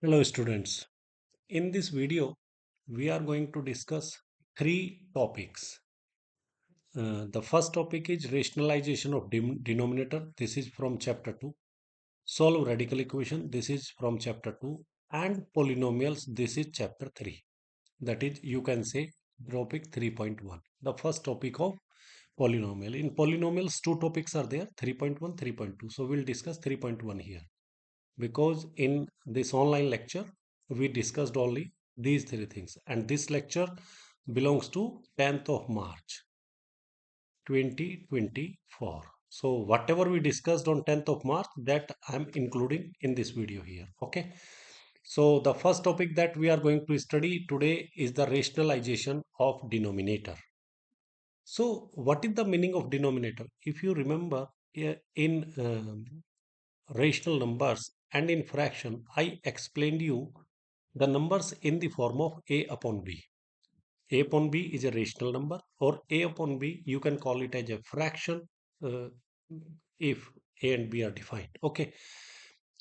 Hello students. In this video, we are going to discuss three topics. The first topic is rationalization of denominator. This is from chapter 2. Solve radical equation. This is from chapter 2. And polynomials. This is chapter 3. That is, you can say topic 3.1. The first topic of polynomial. In polynomials, two topics are there, 3.1, 3.2. So we'll discuss 3.1 here, because in this online lecture we discussed only these three things, and this lecture belongs to 10th of March 2024. So whatever we discussed on 10th of March, that I'm including in this video here. Okay, so the first topic that we are going to study today is the rationalization of denominator. So what is the meaning of denominator? If you remember, in rational numbers and in fraction, I explained you the numbers in the form of a upon b. A upon b is a rational number, or a upon b you can call it as a fraction, uh, if a and b are defined. Okay,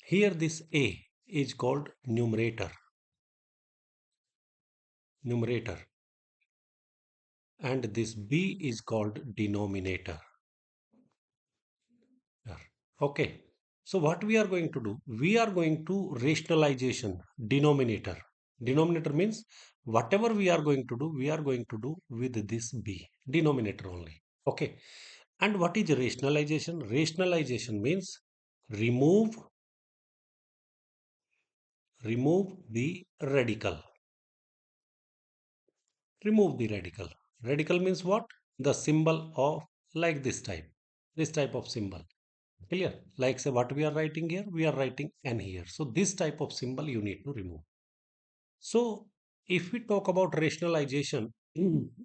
here this a is called numerator, and this b is called denominator. Okay, so what we are going to do? We are going to rationalization denominator. Denominator means whatever we are going to do, we are going to do with this b, denominator only. Okay, and what is rationalization? Rationalization means remove remove the radical. Remove the radical. Radical means what? The symbol of, like this type of symbol. Clear? Like say what we are writing here, we are writing n here. So this type of symbol you need to remove. So if we talk about rationalization,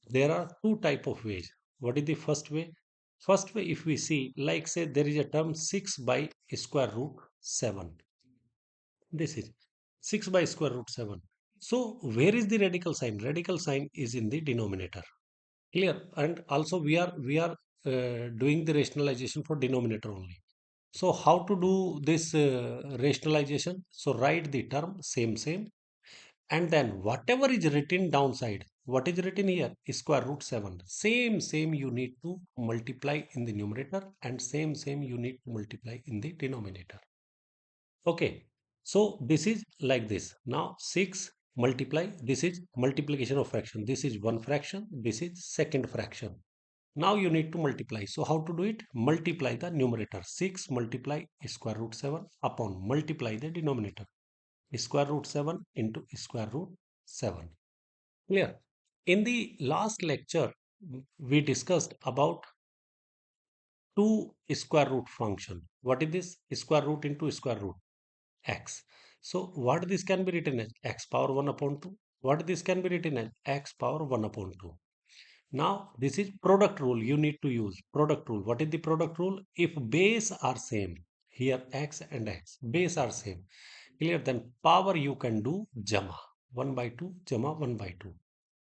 there are two type of ways. What is the first way? First way, if we see, like say there is a term 6 by square root 7. This is 6 by square root 7. So where is the radical sign? Radical sign is in the denominator. Clear? And also we are doing the rationalization for denominator only. So how to do this rationalization? So write the term same, and then whatever is written downside, what is written here? Square root 7. Same you need to multiply in the numerator, and same you need to multiply in the denominator. Okay. So this is like this. Now 6 multiply. This is multiplication of fraction. This is one fraction. This is second fraction. Now you need to multiply. So how to do it? Multiply the numerator. 6 multiply square root 7 upon multiply the denominator. Square root 7 into square root 7. Clear? In the last lecture, we discussed about two square root function. What is this? Square root into square root x. So what this can be written as? X power 1 upon 2. What this can be written as? X power 1 upon 2. Now, this is product rule. You need to use product rule. What is the product rule? If base are same, here x and x, base are same, clear, then power you can do jama. 1 by 2, jama 1 by 2.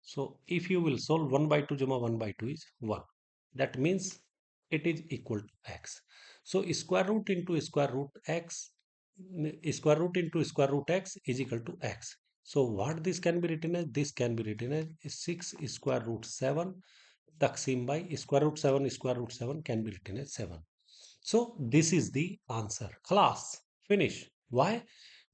So, if you will solve 1 by 2, jama 1 by 2 is 1. That means it is equal to x. So, square root into square root x, square root into square root x is equal to x. So what this can be written as? This can be written as 6 square root 7 taksim by square root 7 can be written as 7. So this is the answer. Class. Finish. Why?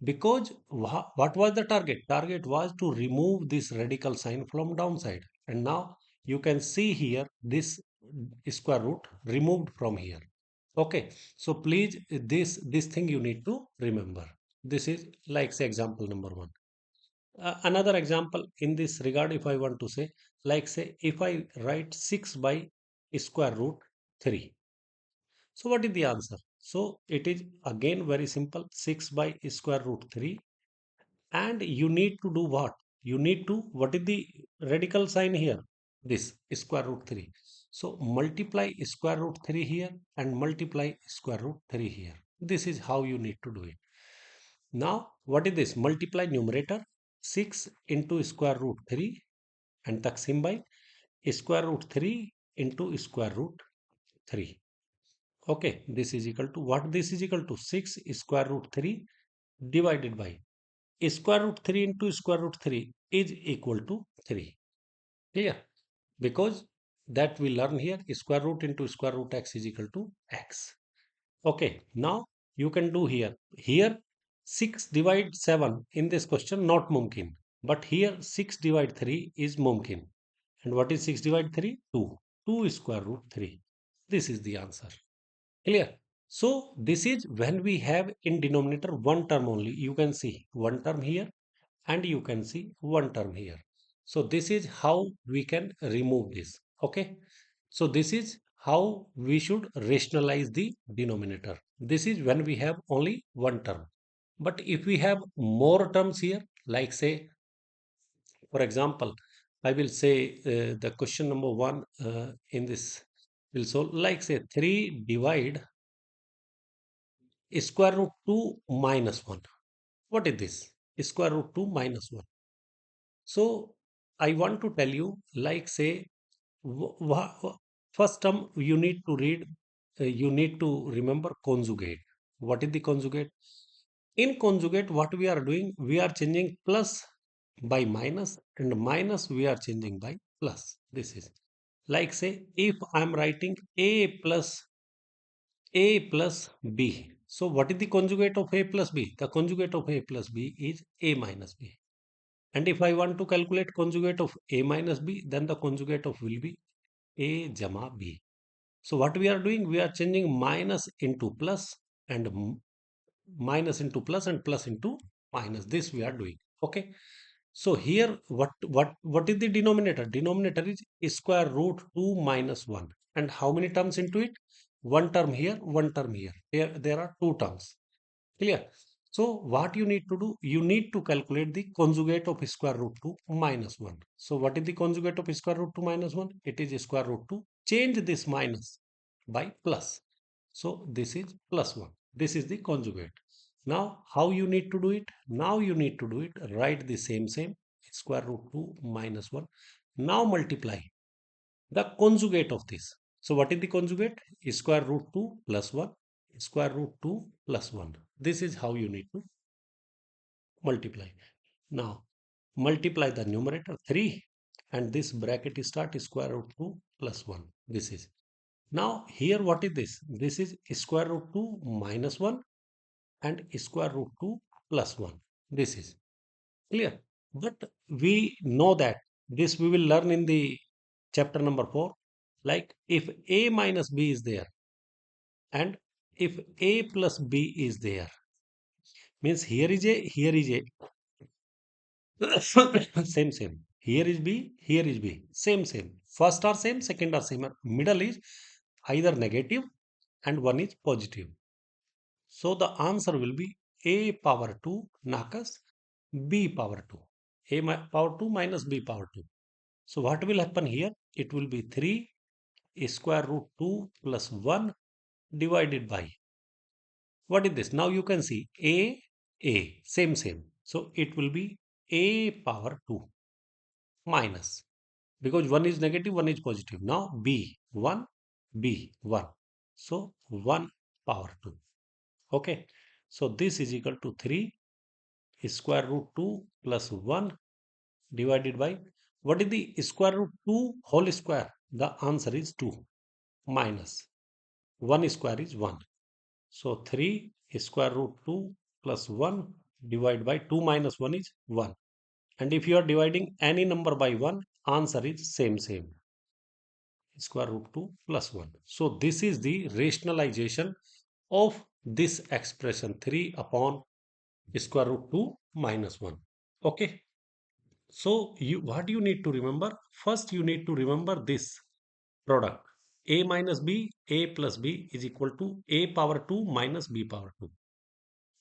Because what was the target? Target was to remove this radical sign from downside. And now you can see here this square root removed from here. Okay. So please, this thing you need to remember. This is like say example number 1. Another example in this regard, if I want to say, like say, if I write 6 by square root 3. So what is the answer? So it is again very simple, 6 by square root 3. And you need to do what? You need to, what is the radical sign here? This square root 3. So multiply square root 3 here and multiply square root 3 here. This is how you need to do it. Now, what is this? Multiply numerator 6 into square root 3 and taksim by square root 3 into square root 3. Okay, this is equal to what? This is equal to 6 square root 3 divided by square root 3 into square root 3 is equal to 3. Clear? Because that we learn here, square root into square root x is equal to x. Okay, now you can do here. Here 6 divide 7 in this question not mumkin. But here 6 divide 3 is mumkin. And what is 6 divide 3? 2. 2 square root 3. This is the answer. Clear? So this is when we have in denominator one term only. You can see one term here and you can see one term here. So this is how we can remove this. Okay. So this is how we should rationalize the denominator. This is when we have only one term. But if we have more terms here, like say, for example, I will say the question number one in this will solve like say 3 divide square root 2 minus 1. What is this? Square root 2 minus 1. So I want to tell you, like say, first term you need to read, you need to remember conjugate. What is the conjugate? In conjugate, what we are doing, we are changing plus by minus and minus we are changing by plus. This is like say, if I am writing a plus b. So what is the conjugate of a plus b? The conjugate of a plus b is a minus b. And if I want to calculate conjugate of a minus b, then the conjugate of will be a gamma b. So what we are doing, we are changing minus into plus and minus into plus and plus into minus. This we are doing. Okay. So here, what is the denominator? Denominator is square root 2 minus 1. And how many terms into it? One term here, one term here. There are two terms. Clear? So what you need to do? You need to calculate the conjugate of square root 2 minus 1. So what is the conjugate of square root 2 minus 1? It is square root 2. Change this minus by plus. So this is plus 1. This is the conjugate. Now how you need to do it? Now you need to do it. Write the same square root 2 minus 1. Now multiply the conjugate of this. So what is the conjugate? Square root 2 plus 1, square root 2 plus 1. This is how you need to multiply. Now multiply the numerator 3 and this bracket is start square root 2 plus 1. This is. Now here what is this? This is square root 2 minus 1 and square root 2 plus 1. This is clear. But we know that this we will learn in the chapter number 4. Like if a minus b is there and if a plus b is there, means here is a same. Here is b, here is b, same. First are same, second are same. Middle is either negative and one is positive. So the answer will be a power 2 nakas b power 2. Power 2 minus b power 2. So what will happen here? It will be 3 square root 2 plus 1 divided by. What is this? Now you can see same. So it will be a power 2 minus, because one is negative, one is positive. Now b1. So 1 power 2. Okay. So this is equal to 3 square root 2 plus 1 divided by, what is the square root 2 whole square? The answer is 2 minus 1 square is 1. So 3 square root 2 plus 1 divided by 2 minus 1 is 1. And if you are dividing any number by 1, answer is same. Square root 2 plus 1. So this is the rationalization of this expression 3 upon square root 2 minus 1. Okay. So what you need to remember? First you need to remember this product. A minus b, a plus b is equal to a power 2 minus b power 2.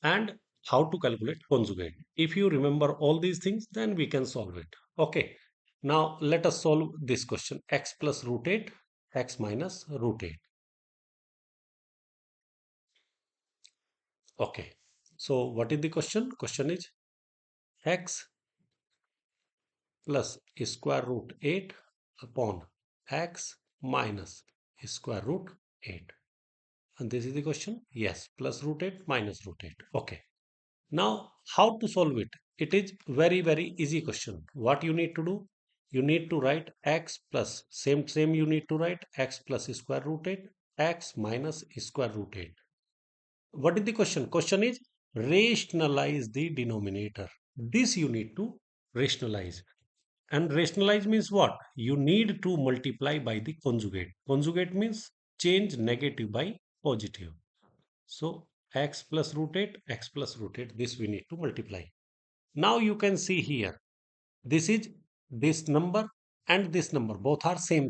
And how to calculate conjugate. If you remember all these things, then we can solve it. Okay. Now let us solve this question. X plus root 8, x minus root 8. Okay. So what is the question? Question is x plus square root 8 upon x minus square root 8. And this is the question. Yes, plus root 8 minus root 8. Okay. Now how to solve it? It is very easy question. What you need to do? You need to write x plus same you need to write x plus square root 8 x minus square root 8. What is the question? Question is rationalize the denominator. This you need to rationalize. And rationalize means what? You need to multiply by the conjugate. Conjugate means change negative by positive. So x plus root 8, x plus root 8, this we need to multiply. Now you can see here, this is this number and this number, both are same.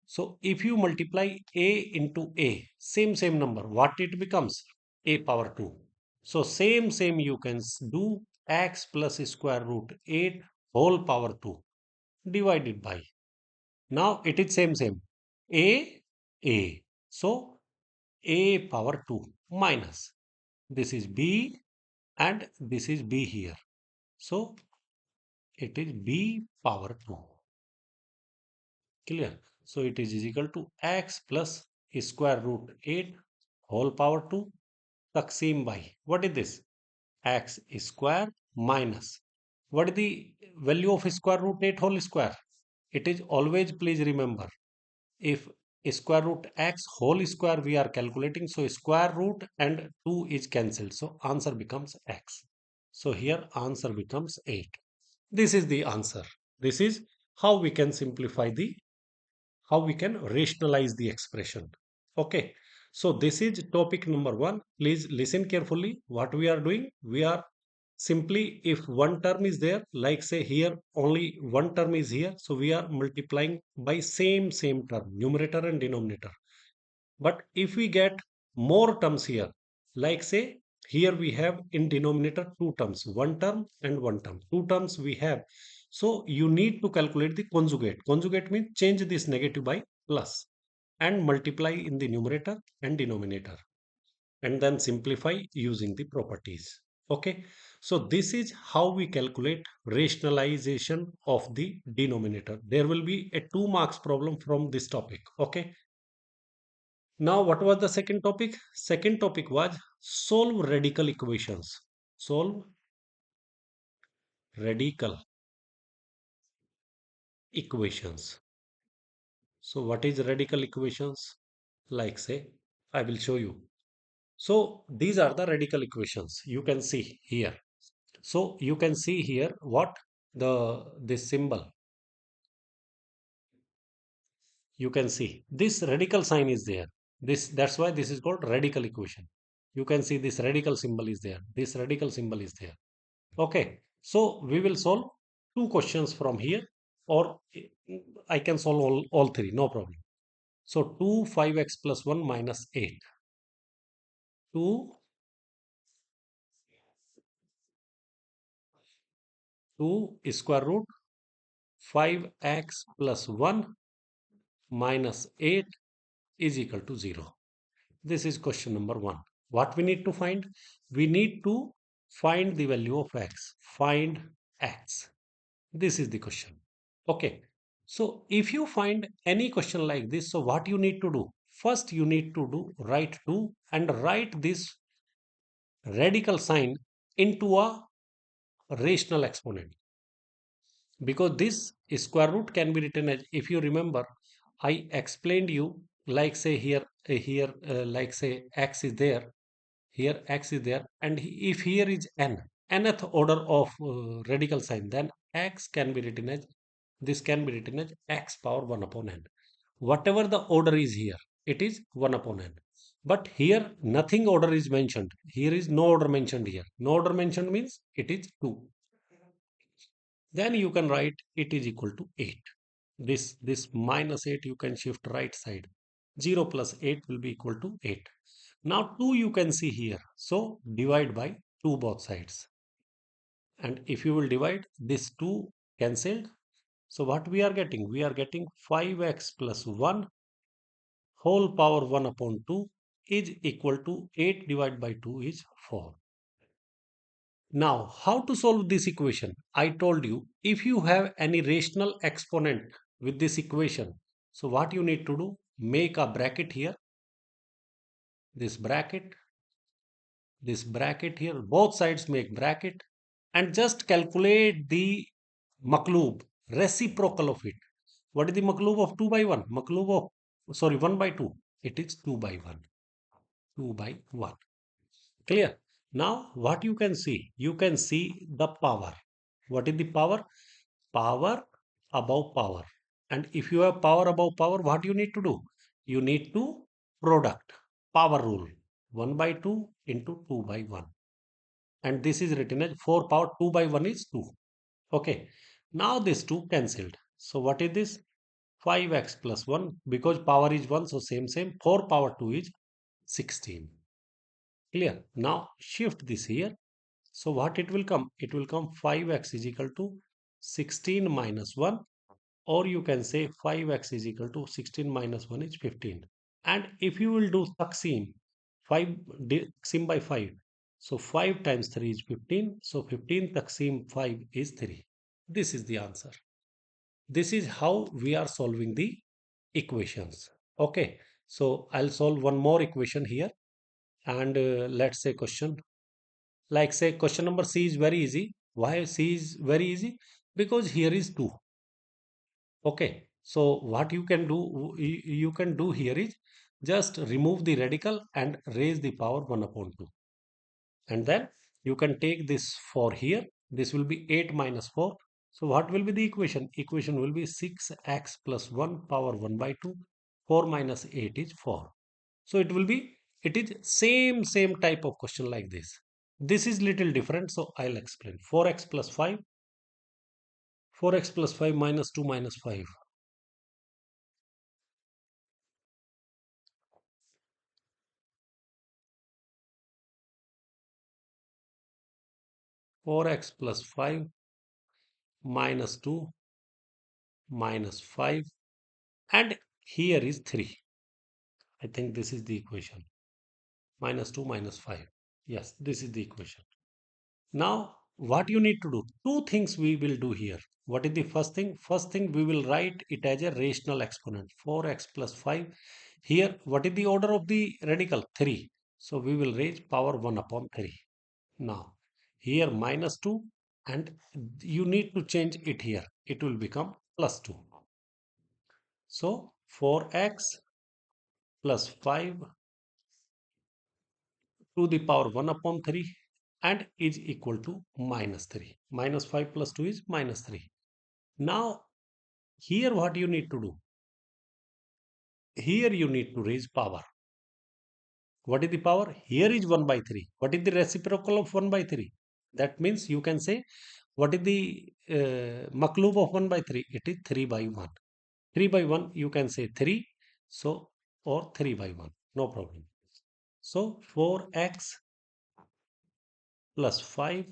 So if you multiply a into a, same number, what it becomes? A power 2. So same you can do x plus square root 8 whole power 2 divided by. Now it is same. A. So a power 2 minus. This is b and this is b here. So it is b power 2. Clear? So it is equal to x plus square root 8 whole power 2 taksim by. What is this? X square minus. What is the value of square root 8 whole square? It is always, please remember, if square root x whole square we are calculating, so square root and 2 is cancelled. So answer becomes x. So here answer becomes 8. This is the answer. This is how we can simplify the how we can rationalize the expression. Okay, so this is topic number 1. Please listen carefully what we are doing. We are simply, if one term is there, like say here only one term is here, so we are multiplying by same term, numerator and denominator. But if we get more terms here, like say here we have in denominator two terms, one term and one term, two terms we have. So you need to calculate the conjugate. Conjugate means change this negative by plus and multiply in the numerator and denominator and then simplify using the properties. Okay. So this is how we calculate rationalization of the denominator. There will be a 2 marks problem from this topic. Okay. Now, what was the second topic? Second topic was solve radical equations. Solve radical equations. So, what is radical equations? Like say, I will show you. So, these are the radical equations. You can see here. So, you can see here what this symbol. You can see this radical sign is there. That's why this is called radical equation. You can see this radical symbol is there. This radical symbol is there. Okay, so we will solve two questions from here, or I can solve all three, no problem. So 2 5x plus 1 minus 8. 2 2 square root 5x plus 1 minus 8 is equal to 0. This is question number 1. What we need to find? We need to find the value of x. Find x. This is the question. Okay. So if you find any question like this, so what you need to do? First, you need to do write 2 and write this radical sign into a rational exponent. Because this square root can be written as, if you remember, I explained you, like say like say x is there, here x is there, and if here is nth order of radical sign, then x can be written as, this can be written as x power 1 upon n. Whatever the order is here, it is 1 upon n. But here nothing order is mentioned. Here is no order mentioned here. No order mentioned means it is 2. Then you can write it is equal to 8. This minus 8 you can shift right side. 0 plus 8 will be equal to 8. Now 2 you can see here. So divide by 2 both sides. And if you will divide this 2 cancelled. So what we are getting? We are getting 5x plus 1 whole power 1 upon 2 is equal to 8 divided by 2 is 4. Now, how to solve this equation? I told you, if you have any rational exponent with this equation, so what you need to do? Make a bracket here, this bracket, this bracket here, both sides make bracket, and just calculate the makloob, reciprocal of it. What is the makloob of 2 by 1? Makloob of, sorry, 1 by 2. It is 2 by 1. 2 by 1. Clear? Now, what you can see? You can see the power. What is the power? Power above power. And if you have power above power, what you need to do? You need to product power rule. 1 by 2 into 2 by 1. And this is written as 4 power 2 by 1 is 2. Okay. Now this 2 cancelled. So what is this? 5x plus 1, because power is 1, so same. 4 power 2 is 16. Clear? Now shift this here. So what it will come? It will come 5x is equal to 16 minus 1, or you can say 5x is equal to 16 minus 1 is 15. And if you will do Taksim, 5 Taksim by 5. So 5 times 3 is 15. So 15 Taksim 5 is 3. This is the answer. This is how we are solving the equations. Okay. So I'll solve one more equation here. And let's say question. Like say question number C is very easy. Why C is very easy? Because here is 2. Okay, so what you can do, you can do here is just remove the radical and raise the power 1 upon 2. And then you can take this 4 here. This will be 8 minus 4. So what will be the equation? Equation will be 6x plus 1 power 1 by 2. 4 minus 8 is 4. So it is same type of question like this. This is little different, so I'll explain. 4x plus 5. 4x plus 5 minus 2 minus 5. 4x plus 5 minus 2 minus 5, and here is 3. I think this is the equation. Minus 2 minus 5. Yes, this is the equation. Now, what you need to do? Two things we will do here. What is the first thing? First thing, we will write it as a rational exponent. 4x plus 5. Here, what is the order of the radical? 3. So, we will raise power 1 upon 3. Now, here minus 2, and you need to change it here. It will become plus 2. So 4x plus 5 to the power 1 upon 3 and is equal to minus 3. Minus 5 plus 2 is minus 3. Now, here what you need to do? Here you need to raise power. What is the power? Here is 1 by 3. What is the reciprocal of 1 by 3? That means you can say, what is the makloob of 1 by 3? It is 3 by 1. 3 by 1, you can say 3. So, or 3 by 1. No problem. So, 4x plus 5,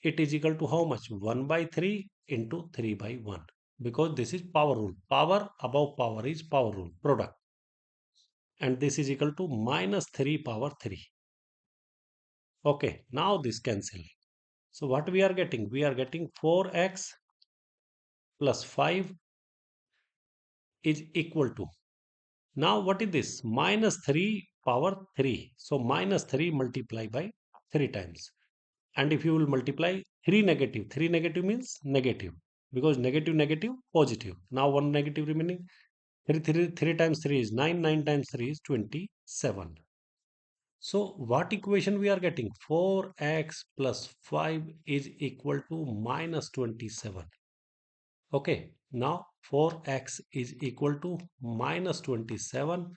it is equal to how much? 1 by 3 into 3 by 1. Because this is power rule. Power above power is power rule, product. And this is equal to minus 3 power 3. Okay, now this cancel. So what we are getting? We are getting 4x plus 5 is equal to. Now what is this? Minus 3 power 3. So minus 3 multiply by 3 times. And if you will multiply 3 negative means negative. Because negative, positive. Now one negative remaining. 3 times 3 is 9. 9 times 3 is 27. So what equation we are getting? 4x plus 5 is equal to minus 27. Okay, now 4x is equal to minus 27,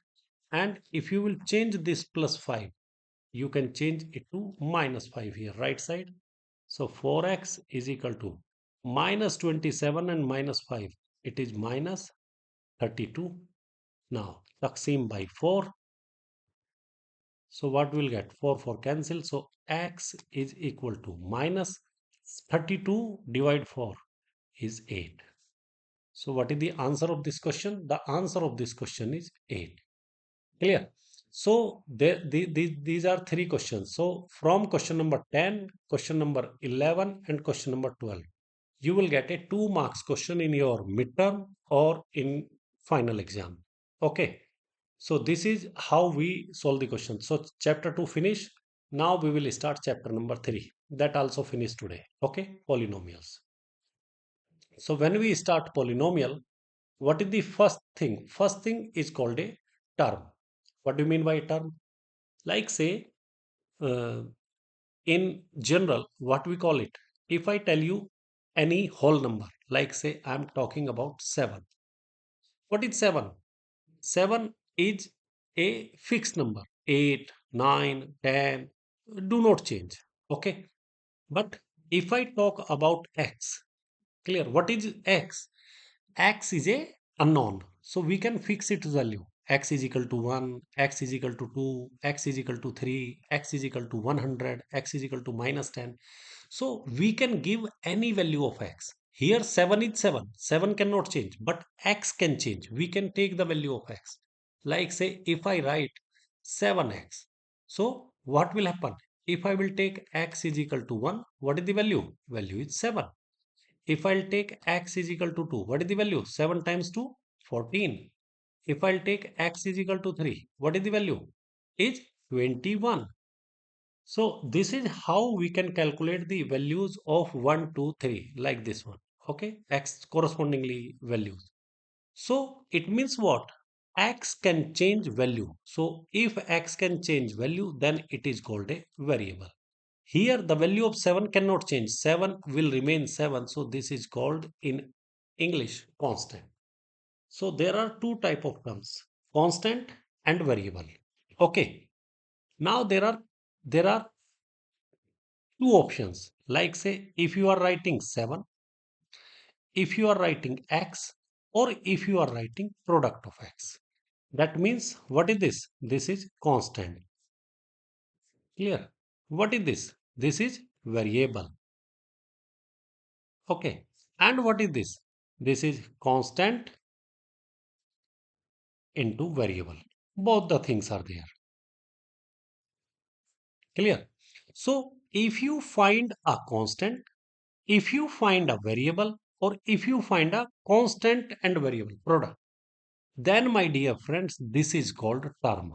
and if you will change this plus 5, you can change it to minus 5 here, right side. So 4x is equal to minus 27 and minus 5. It is minus 32. Now, Taksim by 4. So what we'll get? 4 cancel. So x is equal to minus 32 divide 4 is 8. So what is the answer of this question? The answer of this question is 8. Clear? So these are three questions. So from question number 10, question number 11 and question number 12, you will get a 2 marks question in your midterm or in final exam. Okay. So this is how we solve the question. So chapter 2 finish. Now we will start chapter number 3. That also finished today. Okay, polynomials. So when we start polynomial, what is the first thing? First thing is called a term. What do you mean by term? Like say, uh, in general, what we call it? If I tell you any whole number, like say I'm talking about 7. What is 7? 7 is a fixed number. 8, 9, 10 do not change. Okay. But if I talk about x, clear, what is x? X is a unknown. So we can fix its value. X is equal to 1, X is equal to 2, X is equal to 3, X is equal to 100, X is equal to minus 10. So we can give any value of X. Here 7 is 7. 7 cannot change, but X can change. We can take the value of X. Like say if I write 7X. So what will happen? If I will take X is equal to 1, what is the value? Value is 7. If I'll take x is equal to 2, what is the value? 7 times 2, 14. If I'll take x is equal to 3, what is the value? Is 21. So this is how we can calculate the values of 1, 2, 3, like this one. Okay, x correspondingly values. So it means what? X can change value. So if x can change value, then it is called a variable. Here the value of 7 cannot change. 7 will remain 7. So this is called in English constant. So there are two type of terms, constant and variable. Okay. Now there are two options. Like say if you are writing 7, if you are writing x, or if you are writing product of x. That means what is this? This is constant. Clear? What is this? This is variable. Okay. And what is this? This is constant into variable. Both the things are there. Clear? So if you find a constant, if you find a variable, or if you find a constant and variable product, then my dear friends, this is called term.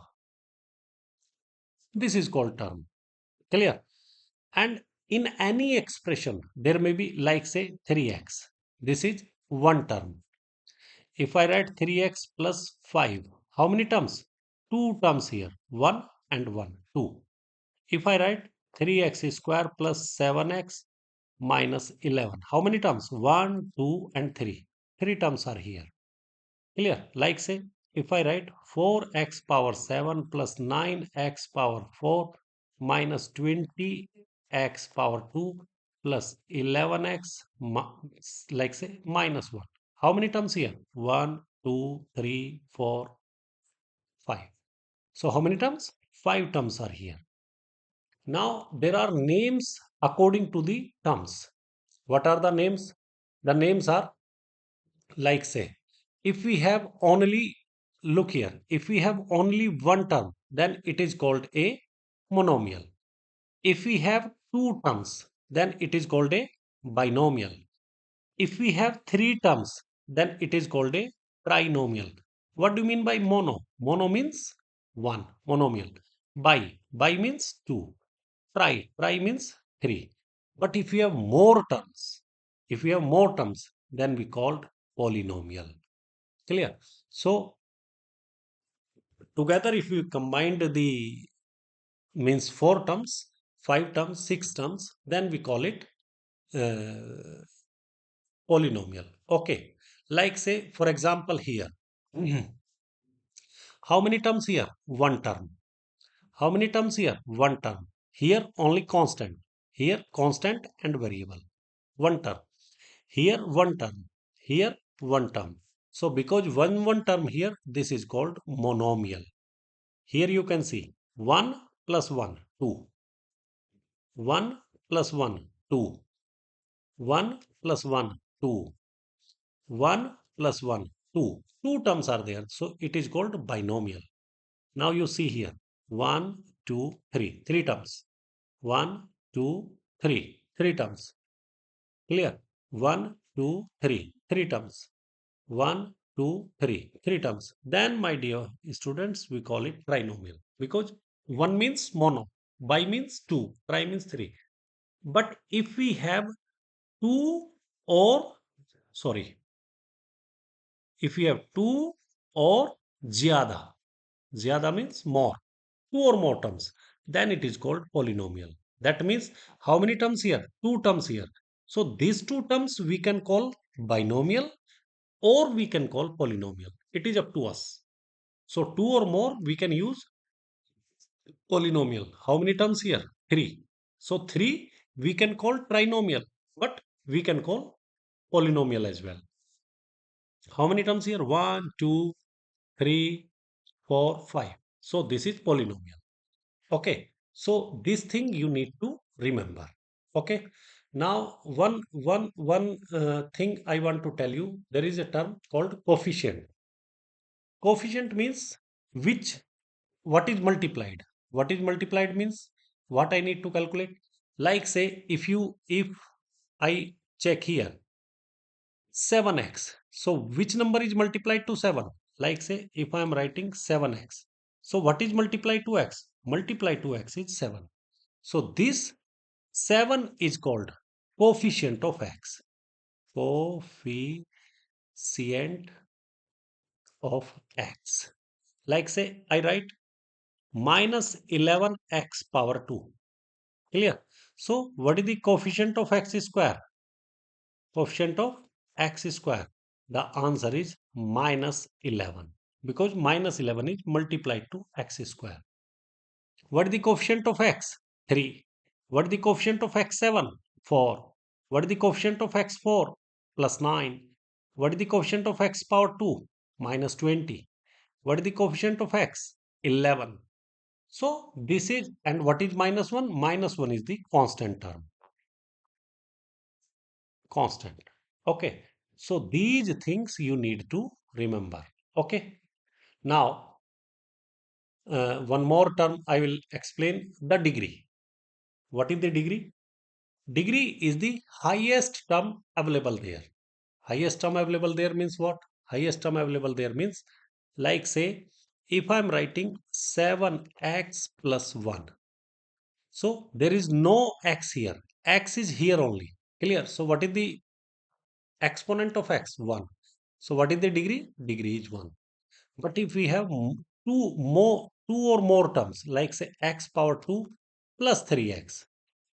This is called term. Clear? And in any expression, there may be like say 3x. This is one term. If I write 3x plus 5, how many terms? Two terms here, 1 and 1, 2. If I write 3x square plus 7x minus 11, how many terms? 1, 2 and 3. Three terms are here. Clear? Like say, if I write 4x power 7 plus 9x power 4 minus 20x power 2 plus 11x, like say minus 1. How many terms here? 1, 2, 3, 4, 5. So how many terms? 5 terms are here. Now there are names according to the terms. What are the names? The names are like say, if we have only, look here, if we have only one term, then it is called a monomial. If we have two terms, then it is called a binomial. If we have three terms, then it is called a trinomial. What do you mean by mono? Mono means one, monomial. Bi means two. Tri means three. But if we have more terms, if we have more terms, then we called polynomial. Clear? So together, if we combined the means four terms, five terms, six terms, then we call it uh, polynomial. Okay. Like say, for example, here. How many terms here? One term. How many terms here? One term. Here only constant. Here constant and variable. One term. Here one term. Here one term. So because one term here, this is called monomial. Here you can see 1 plus 1, 2. 1 plus 1, 2. 1 plus 1, 2. 1 plus 1, 2. Two terms are there. So it is called binomial. Now you see here 1, 2, 3. Three terms. 1, 2, 3. Three terms. Clear? 1, 2, 3. Three terms. 1, 2, 3. Three terms. Then, my dear students, we call it trinomial because one means mono. By means 2, try means 3. But if we have 2 or, sorry, if we have 2 or zyada, zyada means more, 2 or more terms, then it is called polynomial. That means how many terms here? 2 terms here. So these 2 terms we can call binomial or we can call polynomial. It is up to us. So 2 or more we can use polynomial. How many terms here? 3. So 3 we can call trinomial, but we can call polynomial as well. How many terms here? 1, 2, 3, 4, 5. So this is polynomial. Okay. So this thing you need to remember. Okay. Now one thing I want to tell you. There is a term called coefficient. Coefficient means which what is multiplied. What is multiplied means what I need to calculate. Like say if I check here 7x. So which number is multiplied to 7? Like say if I am writing 7x. So what is multiplied to x? Multiplied to x is 7. So this 7 is called coefficient of x. Coefficient of x. Like say I write minus 11x power 2. Clear? So what is the coefficient of x square? Coefficient of x square. The answer is minus 11 because minus 11 is multiplied to x square. What is the coefficient of x? 3. What is the coefficient of x7? 4. What is the coefficient of x4? Plus 9. What is the coefficient of x power 2? Minus 20. What is the coefficient of x? 11. So this is, and what is minus 1? Minus 1 is the constant term. Constant. Okay. So these things you need to remember. Okay. Now, one more term I will explain, the degree. What is the degree? Degree is the highest term available there. Highest term available there means what? Highest term available there means, like say, if I am writing 7x plus 1. So there is no x here. X is here only. Clear? So what is the exponent of x? 1. So what is the degree? Degree is 1. But if we have two or more terms, like say x power 2 plus 3x.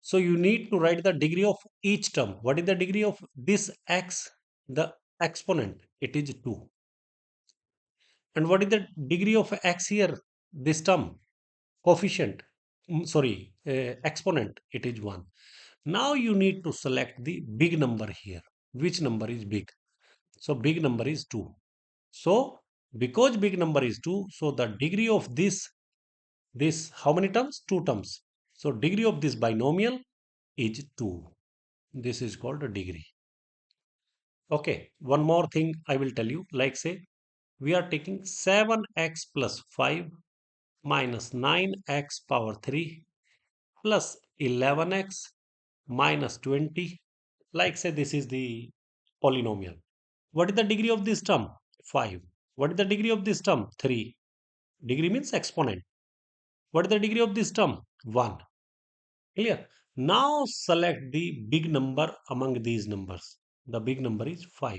So you need to write the degree of each term. What is the degree of this x? The exponent, it is 2. And what is the degree of x here? This term, coefficient, sorry, exponent, it is 1. Now you need to select the big number here. Which number is big? So big number is 2. So because big number is 2, so the degree of this how many terms? 2 terms. So degree of this binomial is 2. This is called a degree. Okay, one more thing I will tell you. Like say we are taking 7x plus 5 minus 9x power 3 plus 11x minus 20. Like say this is the polynomial. What is the degree of this term? 5. What is the degree of this term? 3. Degree means exponent. What is the degree of this term? 1. Clear? Now select the big number among these numbers. The big number is 5.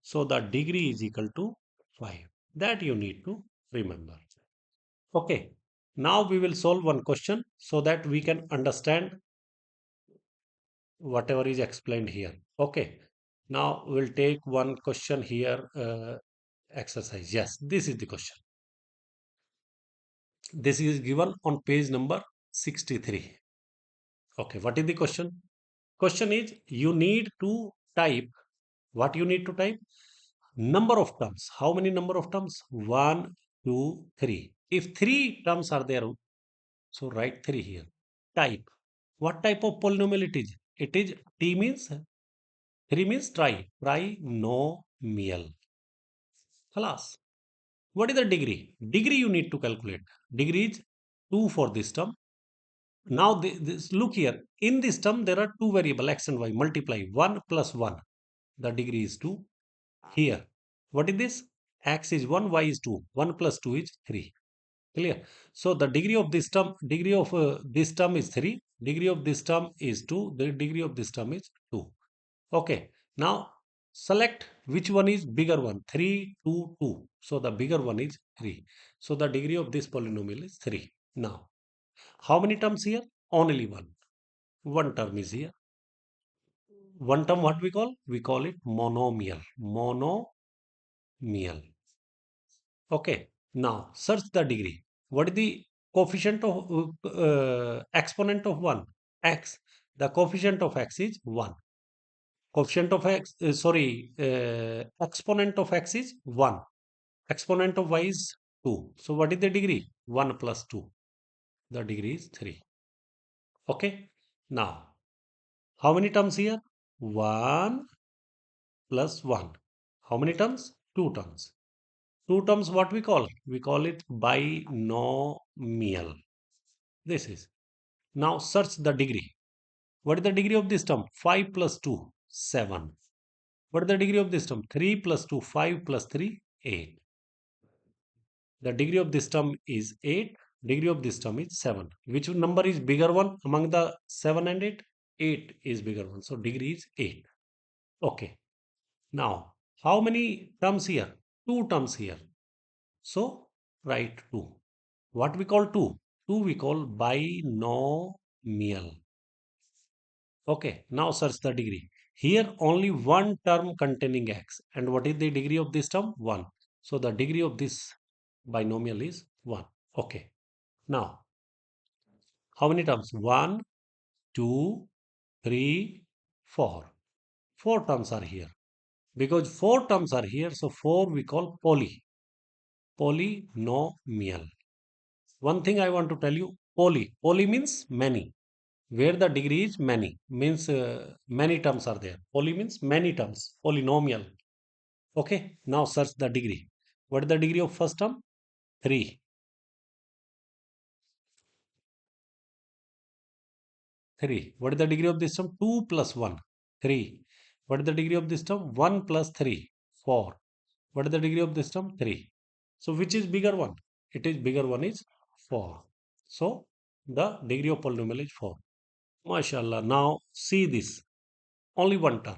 So the degree is equal to 5. That you need to remember. Okay. Now we will solve one question so that we can understand whatever is explained here. Okay. Now we'll take one question here. Exercise. Yes, this is the question. This is given on page number 63. Okay, what is the question? Question is you need to type. What you need to type? Number of terms. How many number of terms? 1, 2, 3. If 3 terms are there, so write 3 here. Type. What type of polynomial it is? It is T means 3 means try. Trinomial. Class. What is the degree? Degree you need to calculate. Degree is 2 for this term. Now this, look here. In this term there are two variable x and y. Multiply 1 plus 1. The degree is 2. Here. What is this? X is 1, y is 2. 1 plus 2 is 3. Clear? So the degree of this term is 3, degree of this term is 2, the degree of this term is 2. Okay. Now select which one is bigger one, 3, 2, 2. So the bigger one is 3. So the degree of this polynomial is 3. Now, how many terms here? Only one. One term is here. One term what we call? We call it monomial. Monomial. Okay. Now search the degree. What is the coefficient of exponent of 1? X. The coefficient of x is 1. Coefficient of x, exponent of x is 1. Exponent of y is 2. So what is the degree? 1 plus 2. The degree is 3. Okay. Now, how many terms here? 1 plus 1. How many terms? 2 terms. 2 terms what we call? We call it binomial. This is. Now search the degree. What is the degree of this term? 5 plus 2, 7. What is the degree of this term? 3 plus 2, 5 plus 3, 8. The degree of this term is 8. Degree of this term is 7. Which number is bigger one among the 7 and 8? 8 is bigger one. So degree is 8. Okay. Now, how many terms here? 2 terms here. So write 2. What we call 2? 2 we call binomial. Okay, now search the degree. Here only one term containing x. And what is the degree of this term? 1. So the degree of this binomial is 1. Okay. Now, how many terms? 1, 2, 3, 4. 4 terms are here. Because 4 terms are here, so 4 we call polynomial. One thing I want to tell you, poly means many. Where the degree is many, means many terms are there. Poly means many terms, polynomial. Okay, now search the degree. What is the degree of first term? 3. 3. What is the degree of this term? 2 plus 1. 3. What is the degree of this term? 1 plus 3. 4. What is the degree of this term? 3. So which is bigger one? It is bigger one is 4. So the degree of polynomial is 4. MashaAllah. Now see this. Only one term.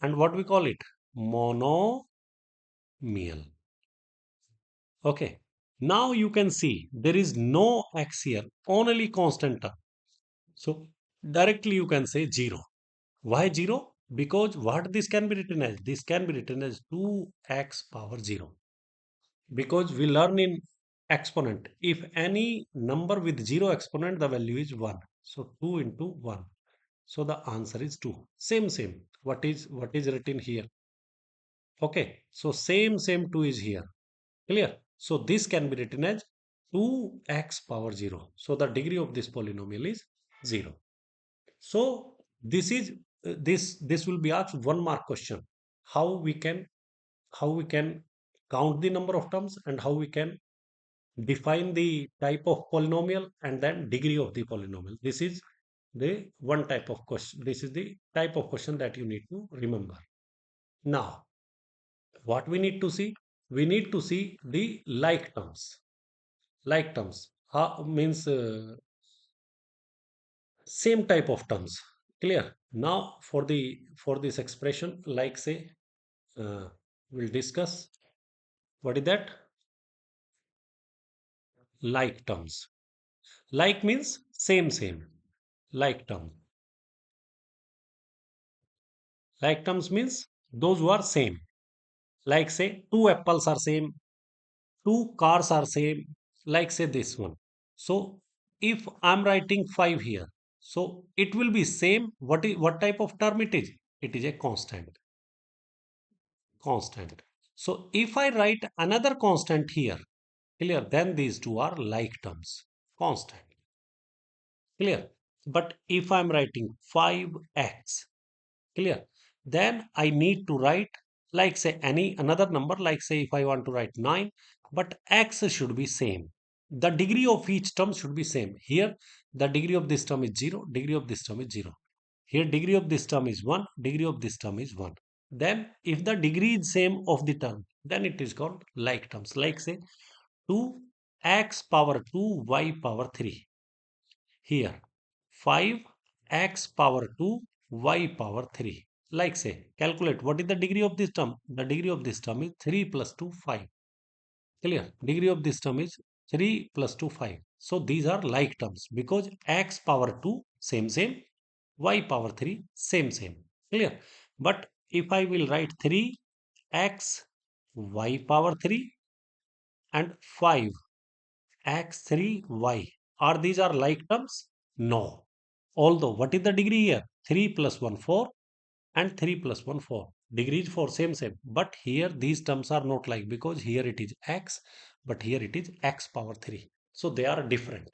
And what we call it? Monomial. Okay. Now you can see there is no x here, only constant term. So directly you can say 0. Why 0? Because what this can be written as? This can be written as 2x power 0. Because we learn in exponent, if any number with 0 exponent, the value is 1. So 2 into 1. So the answer is 2. Same. What is written here? Okay. So same 2 is here. Clear? So this can be written as 2x power 0. So the degree of this polynomial is 0. So this is this will be asked 1 mark question. How we can how we can count the number of terms and how we can define the type of polynomial and then degree of the polynomial. This is the one type of question. This is the type of question that you need to remember. Now, what we need to see? We need to see the like terms. Like terms means same type of terms. Clear? Now, for this expression, like say, we'll discuss what is that? Like terms. Like means same. Like term. Like terms means those who are same. Like say two apples are same, two cars are same. Like say this one. So if I'm writing 5 here, so it will be same. What type of term it is? It is a constant. Constant. So if I write another constant here, clear, then these two are like terms. Constant. Clear. But if I'm writing 5x, clear, then I need to write like say any another number, like say if I want to write 9, but x should be same. The degree of each term should be same. Here the degree of this term is 0, degree of this term is 0. Here degree of this term is 1, degree of this term is 1. Then if the degree is same of the term, then it is called like terms. Like say to x power 2 y power 3. Here 5x power 2 y power 3. Like say, calculate what is the degree of this term. The degree of this term is 3 plus 2 5. Clear? Degree of this term is 3 plus 2 5. So these are like terms because x power 2 same, y power 3 same. Clear? But if I will write 3x y power 3 and 5 x3y. Are these are like terms? No. Although, what is the degree here? 3 plus 1, 4 and 3 plus 1, 4. Degree is 4, same. But here these terms are not like because here it is x, but here it is x power 3. So they are different.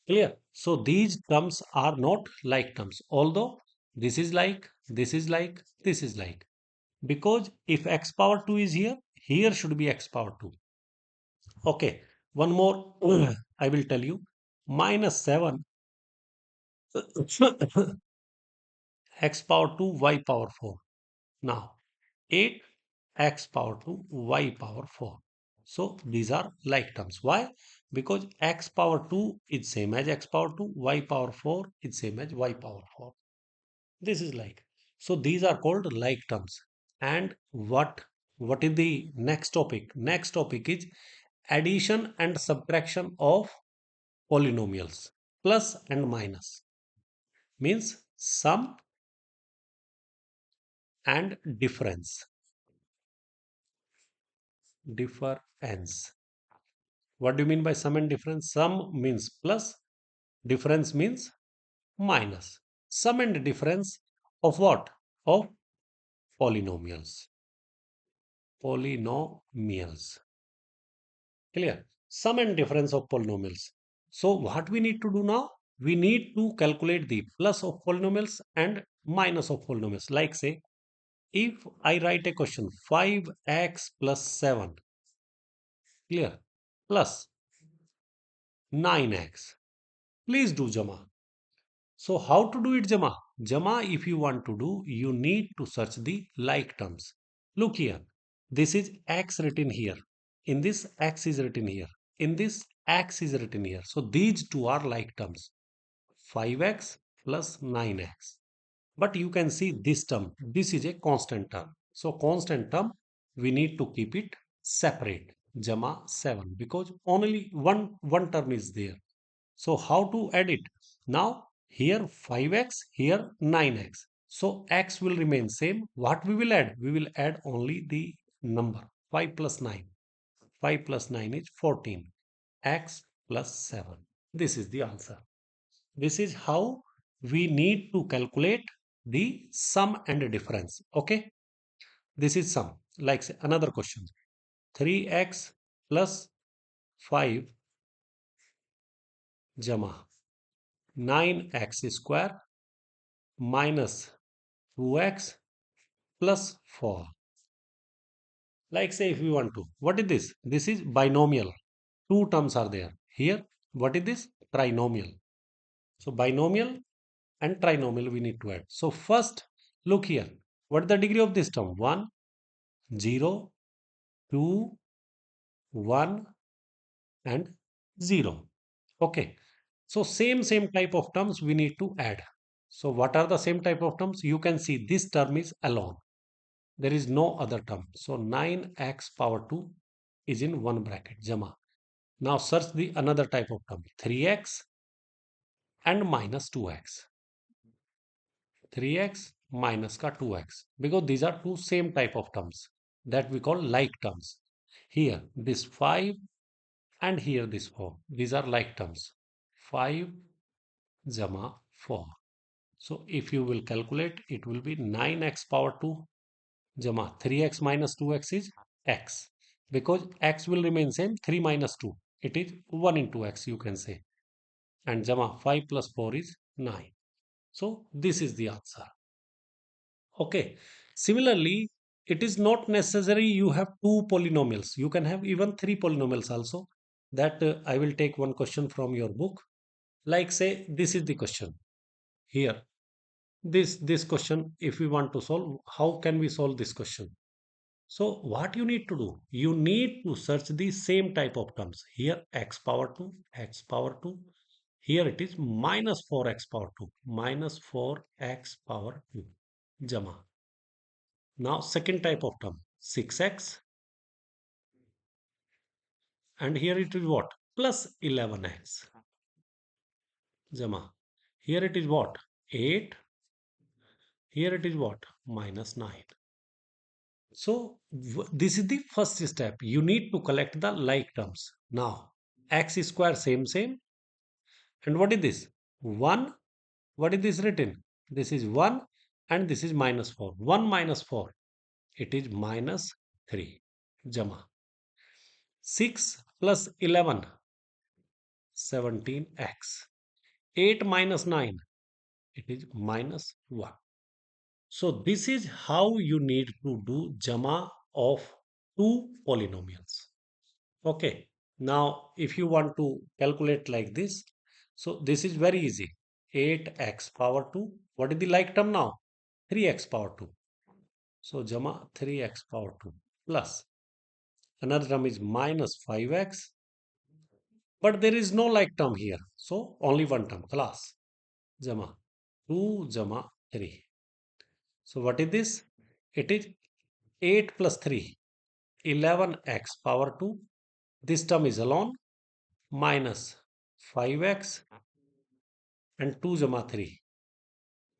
Clear? So these terms are not like terms. Although this is like, this is like, this is like. Because if x power 2 is here, here should be x power 2. Okay, one more I will tell you. Minus 7 x power 2 y power 4. Now 8 x power 2 y power 4. So these are like terms. Why? Because x power 2 is same as x power 2, y power 4 is same as y power 4. This is like. So these are called like terms. And what is the next topic? Next topic is addition and subtraction of polynomials. Plus and minus means sum and difference. Difference. What do you mean by sum and difference? Sum means plus, difference means minus. Sum and difference of what? Of polynomials. Polynomials. Clear? Sum and difference of polynomials. So what we need to do now? We need to calculate the plus of polynomials and minus of polynomials. Like say, if I write a question 5x plus 7, clear, plus 9x, please do Jama. So how to do it Jama? Jama, if you want to do, you need to search the like terms. Look here, this is x written here. In this x is written here. In this x is written here. So these two are like terms. 5x plus 9x. But you can see this term, this is a constant term. So constant term, we need to keep it separate, Jama 7, because only one term is there. So how to add it? Now here 5x, here 9x. So x will remain same. What we will add? We will add only the number 5 plus 9. 5 plus 9 is 14. X plus 7. This is the answer. This is how we need to calculate the sum and difference. Okay. This is sum. Like say another question. 3x plus 5 jama 9x square minus 2x plus 4. Like say if we want to. What is this? This is binomial. Two terms are there. Here, what is this? Trinomial. So binomial and trinomial we need to add. So first, look here. What is the degree of this term? 1, 0, 2, 1 and 0. Okay. So same type of terms we need to add. So what are the same type of terms? You can see this term is alone. There is no other term. So 9x power 2 is in one bracket, Jama. Now search the another type of term, 3x and minus 2x. 3x minus ka 2x, because these are two same type of terms that we call like terms. Here this 5 and here this 4. These are like terms. 5 jama 4. So if you will calculate, it will be 9x power 2 jama 3x minus 2x is x. Because x will remain same, 3 minus 2. It is 1 into x, you can say. And jama 5 plus 4 is 9. So this is the answer. Okay. Similarly, it is not necessary you have two polynomials. You can have even three polynomials also. That I will take one question from your book. Like say this is the question. Here, this question, if we want to solve, how can we solve this question? So what you need to do? You need to search the same type of terms. Here x power 2, x power 2. Here it is minus 4x power 2, minus 4x power 2, Jama. Now second type of term, 6x, and here it is what? Plus 11x, Jama. Here it is what? 8. Here it is what? Minus 9. So this is the first step. You need to collect the like terms. Now x square same. And what is this? 1. What is this written? This is 1 and this is minus 4. 1 minus 4. It is minus 3. Jama. 6 plus 11. 17x. 8 minus 9. It is minus 1. So this is how you need to do Jama of two polynomials. Okay. Now, if you want to calculate like this, so this is very easy. 8x power 2. What is the like term now? 3x power 2. So, Jama 3x power 2 plus another term is minus 5x. But there is no like term here. So, only one term, class. Jama 2 Jama 3. So, what is this? It is 8 plus 3. 11x power 2. This term is alone minus 5x and 2 Jama 3,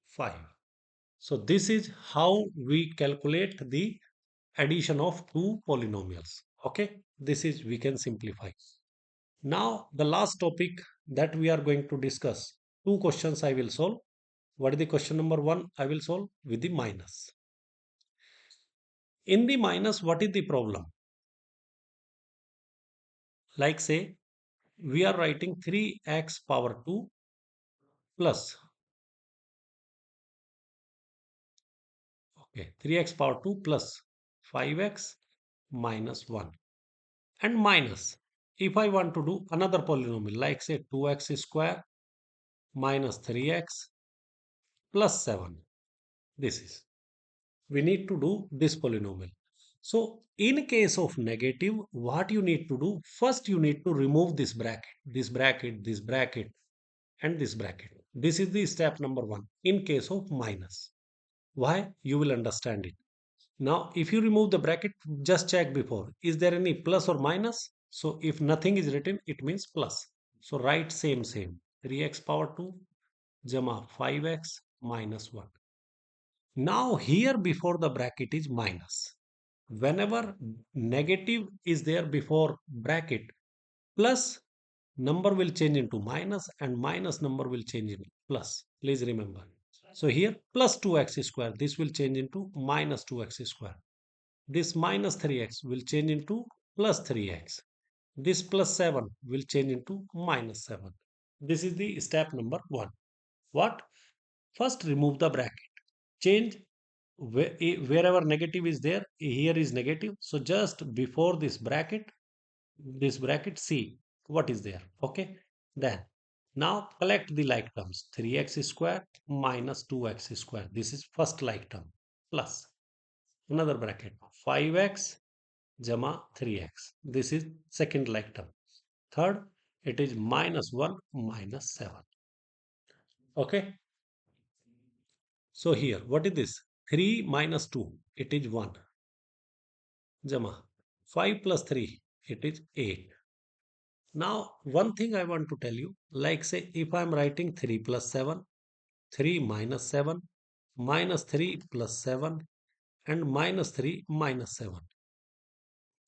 5. So this is how we calculate the addition of two polynomials. Okay, this is we can simplify. Now the last topic that we are going to discuss. Two questions I will solve. What is the question number one? I will solve with the minus. In the minus, what is the problem? Like say, we are writing 3x power 2 plus, okay, 3x power 2 plus 5x minus 1 and minus. If I want to do another polynomial like say 2x square minus 3x plus 7, this is, we need to do this polynomial. So in case of negative, what you need to do? First you need to remove this bracket, this bracket, this bracket and this bracket. This is the step number one in case of minus. Why? You will understand it. Now, if you remove the bracket, just check before. Is there any plus or minus? So, if nothing is written, it means plus. So, write same. 3x power 2, Jama 5x minus 1. Now, here before the bracket is minus. Whenever negative is there before bracket, plus number will change into minus and minus number will change into plus. Please remember. So, here plus 2x square, this will change into minus 2x square. This minus 3x will change into plus 3x. This plus 7 will change into minus 7. This is the step number 1. What? First remove the bracket. Change wherever negative is there, here is negative. So just before this bracket see what is there. Okay. Then now collect the like terms. 3x square minus 2x square. This is first like term plus another bracket 5x Jama 3x. This is second like term. Third, it is minus 1 minus 7. Okay. So here, what is this? 3 minus 2, it is 1. Jama 5 plus 3, it is 8. Now, one thing I want to tell you, like say if I am writing 3 plus 7, 3 minus 7, minus 3 plus 7, and minus 3 minus 7.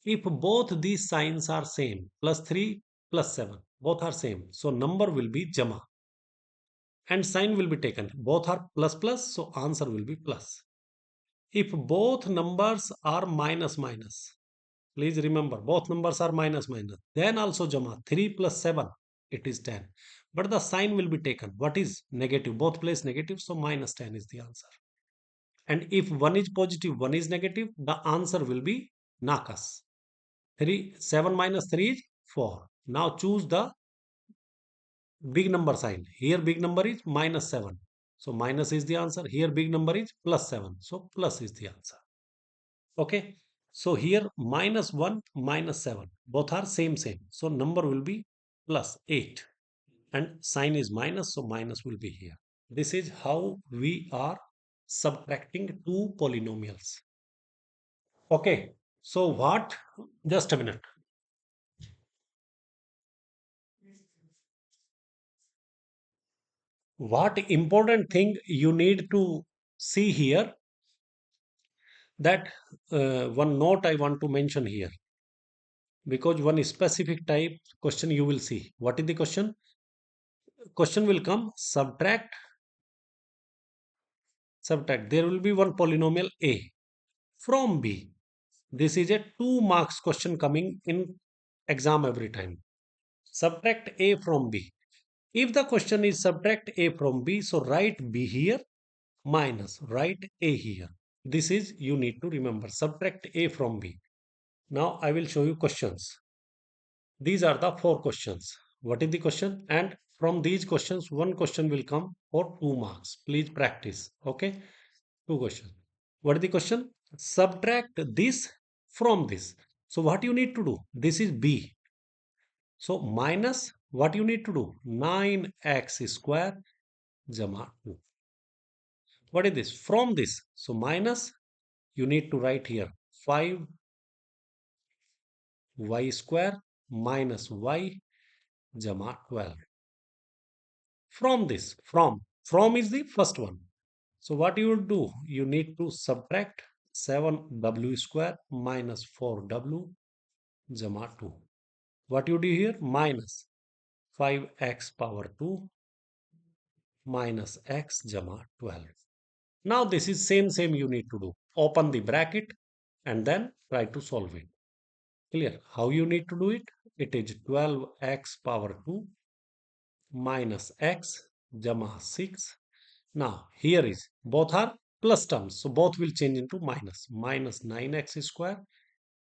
If both these signs are same, plus 3 plus 7, both are same. So number will be Jama and sign will be taken. Both are plus plus, so answer will be plus. If both numbers are minus minus, please remember both numbers are minus minus, then also Jama 3 plus 7, it is 10. But the sign will be taken. What is negative? Both place negative, so minus 10 is the answer. And if one is positive, one is negative, the answer will be Nakas. 7 minus 3 is 4. Now choose the big number sign. Here big number is minus 7. So minus is the answer. Here big number is plus 7. So plus is the answer. Okay. So here minus 1 minus 7 both are same, so number will be plus 8 and sign is minus, so minus will be here. This is how we are subtracting two polynomials. Okay, so what, just a minute, what important thing you need to see here, that one note I want to mention here, because one specific type question you will see. What is the question? Question will come subtract. There will be one polynomial a from b. This is a 2 marks question coming in exam every time. Subtract a from b. If the question is subtract a from b, so write b here minus write a here. This is you need to remember, subtract a from b. Now I will show you questions. These are the four questions. What is the question? And from these questions, one question will come for 2 marks. Please practice. Okay. Two questions. What is the question? Subtract this from this. So what you need to do? This is B. So minus what you need to do? 9x square jama 2. What is this? From this. So minus you need to write here 5y square minus y jama 12. From this, from is the first one. So what you would do? You need to subtract 7w square minus 4w jama 2. What you do here? Minus 5x power 2 minus x jama 12. Now this is same you need to do. Open the bracket and then try to solve it. Clear? How you need to do it? It is 12x power 2 minus x jama 6. Now here is both are plus terms, so both will change into minus 9x square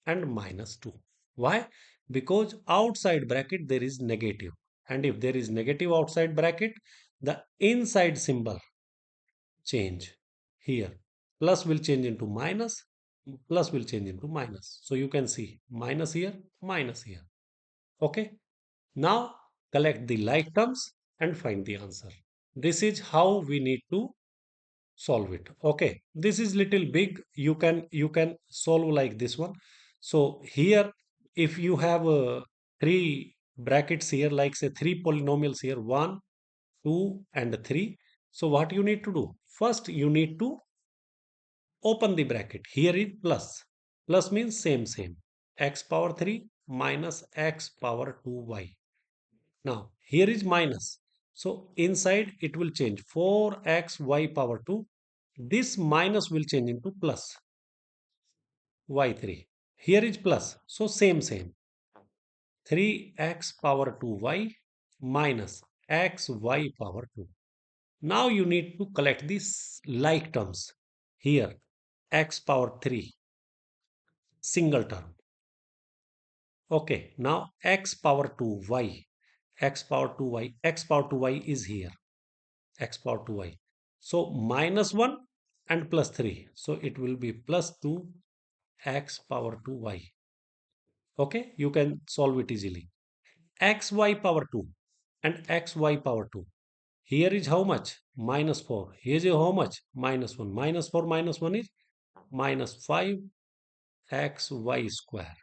and minus 2. Why? Because outside bracket there is negative, and if there is negative outside bracket, the inside symbol change. Here plus will change into minus, plus will change into minus, so you can see minus here, minus here. Okay, now collect the like terms and find the answer. This is how we need to solve it. Okay, this is little big. You can solve like this one. So here if you have three brackets here, like say three polynomials here, 1 2 and 3. So what you need to do? First you need to open the bracket. Here is plus means same, x power 3 minus x power 2y. Now here is minus. So inside it will change 4xy power 2. This minus will change into plus y3. Here is plus. So same. 3x power 2y minus xy power 2. Now you need to collect these like terms. Here x power 3 single term. Okay, now x power 2y. X power 2y. X power 2y is here. X power 2y. So minus 1 and plus 3. So it will be plus 2 x power 2y. Okay, you can solve it easily. Xy power 2 and xy power 2. Here is how much? Minus 4. Here is how much? Minus 1. Minus 4 minus 1 is minus 5 xy square.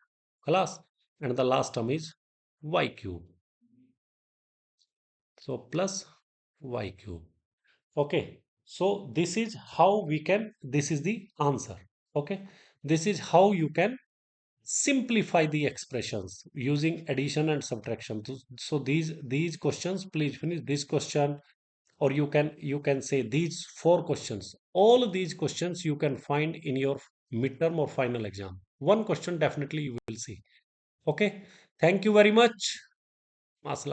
Class. And the last term is y cube. So plus y cube. Okay, so this is how we can, this is the answer. Okay, this is how you can simplify the expressions using addition and subtraction. So these questions, please finish this question, or you can say these four questions. All these questions you can find in your midterm or final exam. One question definitely you will see. Okay, thank you very much. Masala.